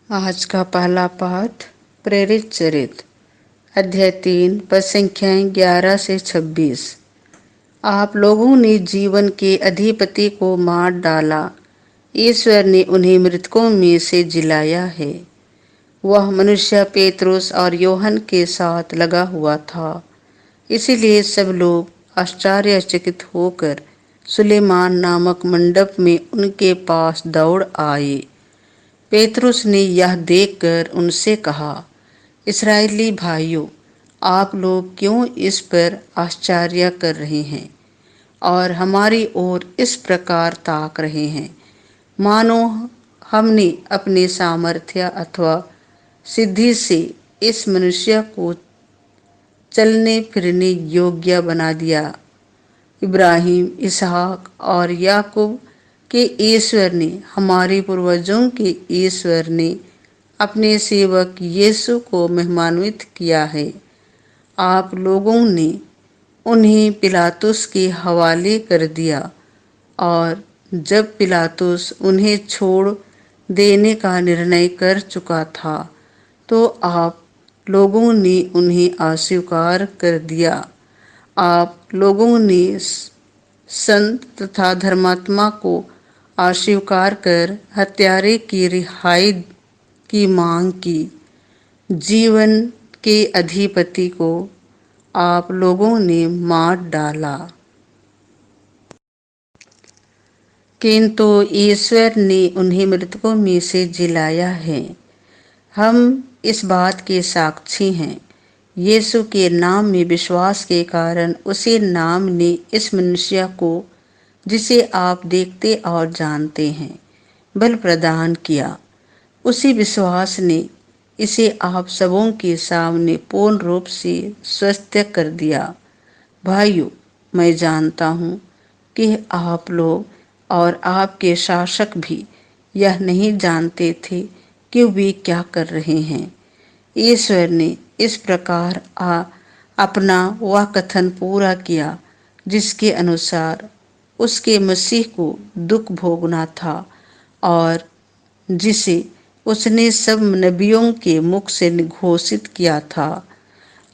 आज का पहला पाठ प्रेरित चरित्र अध्याय 3 पद संख्याएं 11 से 26। आप लोगों ने जीवन के अधिपति को मार डाला, ईश्वर ने उन्हें मृतकों में से जिलाया है। वह मनुष्य पेत्रुस और योहन के साथ लगा हुआ था, इसीलिए सब लोग आश्चर्यचकित होकर सुलेमान नामक मंडप में उनके पास दौड़ आए। पेतरुस ने यह देखकर उनसे कहा, इस्राएली भाइयों, आप लोग क्यों इस पर आश्चर्य कर रहे हैं और हमारी ओर इस प्रकार ताक रहे हैं, मानो हमने अपने सामर्थ्य अथवा सिद्धि से इस मनुष्य को चलने फिरने योग्य बना दिया। इब्राहिम, इसहाक और याकूब के ईश्वर ने, हमारे पूर्वजों के ईश्वर ने अपने सेवक यीशु को महिमान्वित किया है। आप लोगों ने उन्हें पिलातुस के हवाले कर दिया और जब पिलातुस उन्हें छोड़ देने का निर्णय कर चुका था, तो आप लोगों ने उन्हें अस्वीकार कर दिया। आप लोगों ने संत तथा धर्मात्मा को अस्वीकार कर हत्यारे की रिहाई की मांग की। जीवन के अधिपति को आप लोगों ने मार डाला, किंतु ईश्वर ने उन्हें मृतकों में से जिलाया है। हम इस बात के साक्षी हैं। यीशु के नाम में विश्वास के कारण उसी नाम ने इस मनुष्य को, जिसे आप देखते और जानते हैं, बल प्रदान किया। उसी विश्वास ने इसे आप सबों के सामने पूर्ण रूप से स्वस्थ कर दिया। भाइयों, मैं जानता हूँ कि आप लोग और आपके शासक भी यह नहीं जानते थे कि वे क्या कर रहे हैं। ईश्वर ने इस प्रकार अपना वह कथन पूरा किया जिसके अनुसार उसके मसीह को दुख भोगना था और जिसे उसने सब नबियों के मुख से घोषित किया था।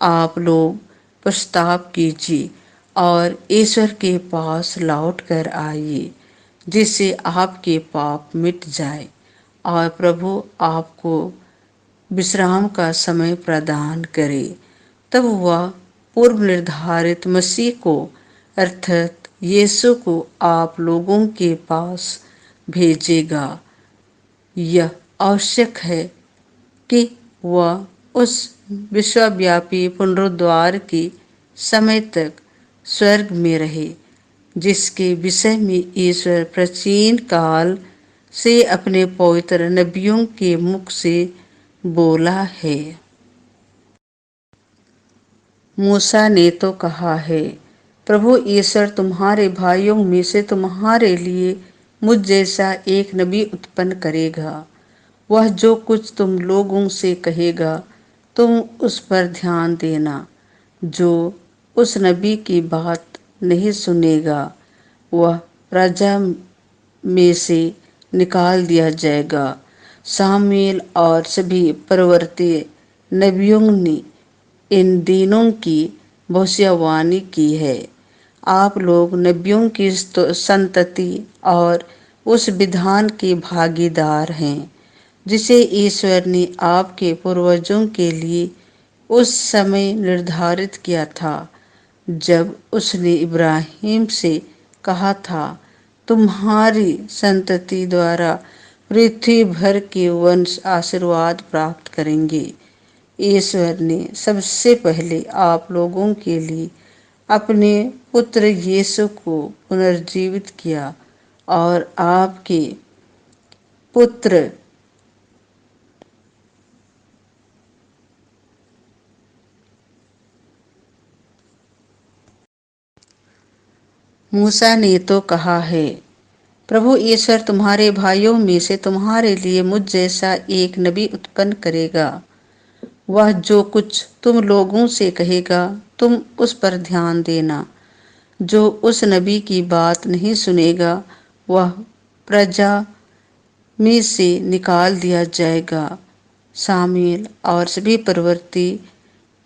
आप लोग पश्चाताप कीजिए और ईश्वर के पास लौट कर आइए, जिससे आपके पाप मिट जाए और प्रभु आपको विश्राम का समय प्रदान करे। तब वह पूर्व निर्धारित मसीह को, अर्थात यीशु को आप लोगों के पास भेजेगा। यह आवश्यक है कि वह उस विश्वव्यापी पुनरुद्धार के समय तक स्वर्ग में रहे, जिसके विषय में ईश्वर प्राचीन काल से अपने पवित्र नबियों के मुख से बोला है। मूसा ने तो कहा है, प्रभु ईश्वर तुम्हारे भाइयों में से तुम्हारे लिए मुझ जैसा एक नबी उत्पन्न करेगा। वह जो कुछ तुम लोगों से कहेगा, तुम उस पर ध्यान देना। जो उस नबी की बात नहीं सुनेगा, वह प्रजा में से निकाल दिया जाएगा। शामुएल और सभी परवर्ती नबियों ने इन दिनों की भविष्यवाणी की है। आप लोग नबियों की संतति और उस विधान के भागीदार हैं, जिसे ईश्वर ने आपके पूर्वजों के लिए उस समय निर्धारित किया था, जब उसने इब्राहिम से कहा था, तुम्हारी संतति द्वारा पृथ्वी भर के वंश आशीर्वाद प्राप्त करेंगे। ईश्वर ने सबसे पहले आप लोगों के लिए अपने पुत्र यीशु को पुनर्जीवित किया और आपके पुत्र मूसा ने तो कहा है, प्रभु ईश्वर तुम्हारे भाइयों में से तुम्हारे लिए मुझ जैसा एक नबी उत्पन्न करेगा। वह जो कुछ तुम लोगों से कहेगा, तुम उस पर ध्यान देना। जो उस नबी की बात नहीं सुनेगा, वह प्रजा में से निकाल दिया जाएगा। शामिल और सभी प्रवृत्ति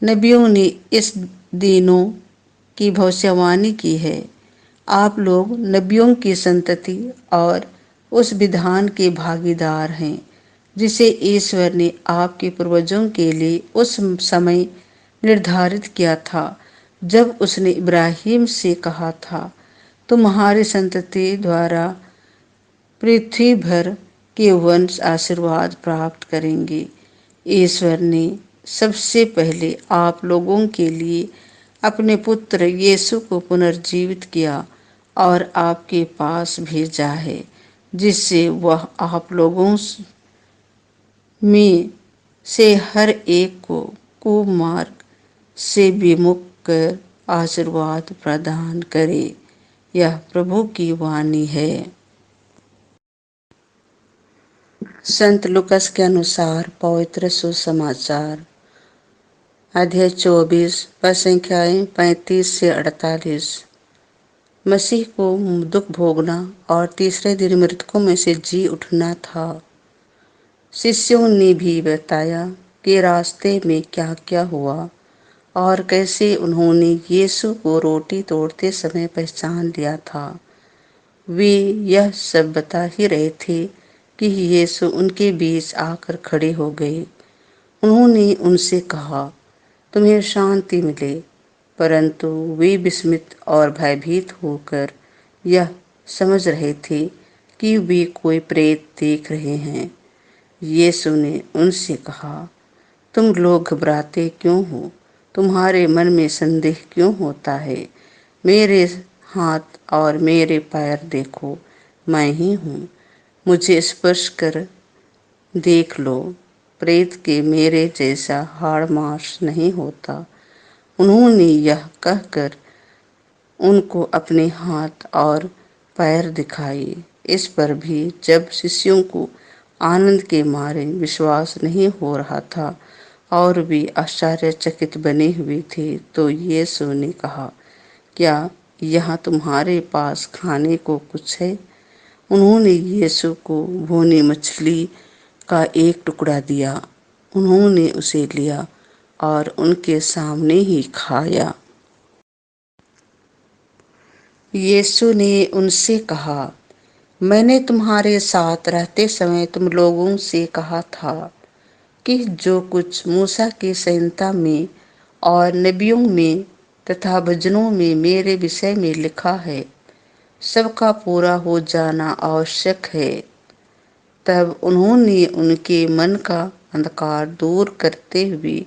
नबियों ने इस दिनों की भविष्यवाणी की है। आप लोग नबियों की संतति और उस विधान के भागीदार हैं जिसे ईश्वर ने आपके पूर्वजों के लिए उस समय निर्धारित किया था जब उसने इब्राहिम से कहा था, तुम्हारी संतति द्वारा पृथ्वी भर के वंश आशीर्वाद प्राप्त करेंगे। ईश्वर ने सबसे पहले आप लोगों के लिए अपने पुत्र यीशु को पुनर्जीवित किया और आपके पास भेजा है, जिससे वह आप लोगों में से हर एक को कुमार्ग से विमुख कर आशीर्वाद प्रदान करे। यह प्रभु की वाणी है। संत लुकस के अनुसार पवित्र सुसमाचार अध्याय 24 पद संख्याएं 35 से 48। मसीह को दुख भोगना और तीसरे दिन मृतकों में से जी उठना था। शिष्यों ने भी बताया कि रास्ते में क्या क्या हुआ और कैसे उन्होंने यीशु को रोटी तोड़ते समय पहचान लिया था। वे यह सब बता ही रहे थे कि यीशु उनके बीच आकर खड़े हो गए। उन्होंने उनसे कहा, तुम्हें शांति मिले। परंतु वे विस्मित और भयभीत होकर यह समझ रहे थे कि वे कोई प्रेत देख रहे हैं। यीशु ने उनसे कहा, तुम लोग घबराते क्यों हो? तुम्हारे मन में संदेह क्यों होता है? मेरे हाथ और मेरे पैर देखो, मैं ही हूँ। मुझे स्पर्श कर देख लो। प्रेत के मेरे जैसा हाड़ मांस नहीं होता। उन्होंने यह कहकर उनको अपने हाथ और पैर दिखाए। इस पर भी जब शिष्यों को आनंद के मारे विश्वास नहीं हो रहा था और वे आश्चर्यचकित बने हुए थे, तो यीशु ने कहा, क्या यहाँ तुम्हारे पास खाने को कुछ है? उन्होंने यीशु को भुनी मछली का एक टुकड़ा दिया। उन्होंने उसे लिया और उनके सामने ही खाया। यीशु ने उनसे कहा, मैंने तुम्हारे साथ रहते समय तुम लोगों से कहा था कि जो कुछ मूसा की संहिता में और नबियों में तथा भजनों में मेरे विषय में लिखा है, सबका पूरा हो जाना आवश्यक है। तब उन्होंने उनके मन का अंधकार दूर करते हुए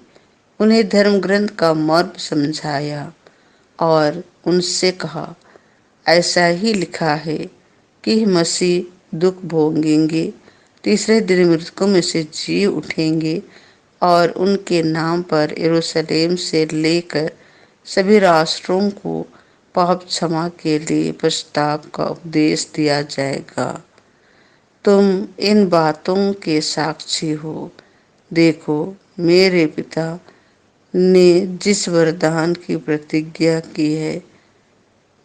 उन्हें धर्म ग्रंथ का मर्म समझाया और उनसे कहा, ऐसा ही लिखा है कि मसीह दुख भोगेंगे, तीसरे दिन मृतकों में से जी उठेंगे और उनके नाम पर यरूशलेम से लेकर सभी राष्ट्रों को पाप क्षमा के लिए प्रस्ताव का उपदेश दिया जाएगा। तुम इन बातों के साक्षी हो। देखो, मेरे पिता ने जिस वरदान की प्रतिज्ञा की है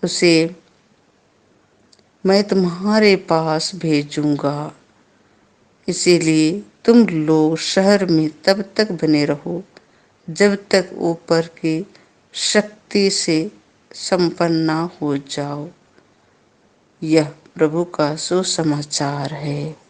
उसे मैं तुम्हारे पास भेजूंगा। इसीलिए तुम लोग शहर में तब तक बने रहो जब तक ऊपर की शक्ति से संपन्न ना हो जाओ। यह प्रभु का सुसमाचार है।